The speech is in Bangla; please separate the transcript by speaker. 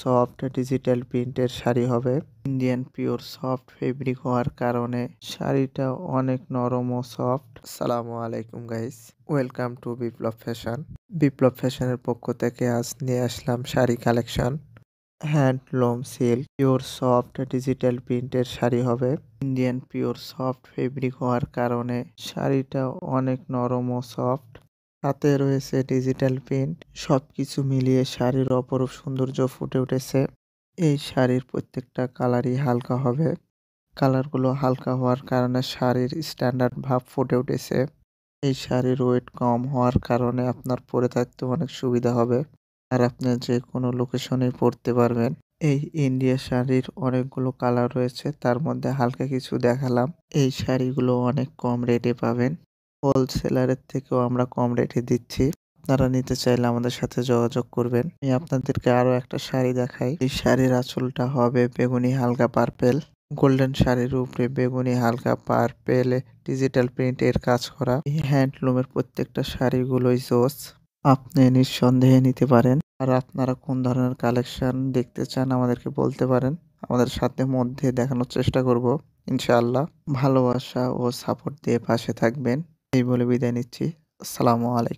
Speaker 1: সফট ডিজিটাল প্রিন্টের শাড়ি হবে। ইন্ডিয়ান পিওর সফট ফেব্রিক হওয়ার কারণে শাড়িটা অনেক নরম ও সফট। আসসালামু আলাইকুম guys, welcome to Biplob fashion. বিপ্লব ফ্যাশনের পক্ষ থেকে আজ নিয়ে আসলাম sari collection. Handloom silk pure soft digital প্রিন্টের শাড়ি হবে। ইন্ডিয়ান পিওর সফট ফেব্রিক হওয়ার কারণে শাড়িটা অনেক নরম ও সফট। হাতে রয়েছে ডিজিটাল প্রিন্ট, সবকিছু মিলিয়ে শাড়ির অপরূপ সৌন্দর্য ফুটে উঠেছে। এই শাড়ির প্রত্যেকটা কালারই হালকা হবে। কালারগুলো হালকা হওয়ার কারণে শাড়ির স্ট্যান্ডার্ড ভাব ফুটে উঠেছে। এই শাড়ির ওয়েট কম হওয়ার কারণে আপনার পরে থাকতে অনেক সুবিধা হবে, আর আপনি যে কোনো লোকেশনে পরতে পারবেন। এই ইন্ডিয়া শাড়ির অনেকগুলো কালার রয়েছে, তার মধ্যে হালকা কিছু দেখালাম। এই শাড়িগুলো অনেক কম রেটে পাবেন, হোলসেলারের থেকেও আমরা কম রেটে দিচ্ছি। আপনারা নিতে চাইলে আমাদের সাথে যোগাযোগ করবেন। আমি আপনাদেরকে আরো একটা শাড়ি দেখাই। এই শাড়ির আঁচলটা হবে বেগুনি হালকা পার্পেল। গোল্ডেন শাড়ির উপরে বেগুনি হালকা পার্পেলে ডিজিটাল প্রিন্টের কাজ করা। এই হ্যান্ডলুমের প্রত্যেকটা শাড়িগুলোই জোস, আপনি নিঃসন্দেহে নিতে পারেন। আর আপনারা কোন ধরনের কালেকশন দেখতে চান আমাদেরকে বলতে পারেন, আমাদের সাথে মধ্যে দেখানোর চেষ্টা করব ইনশাআল্লাহ। ভালোবাসা ও সাপোর্ট দিয়ে পাশে থাকবেন এই বলে বিদায় নিচ্ছি। আসসালামু আলাইকুম।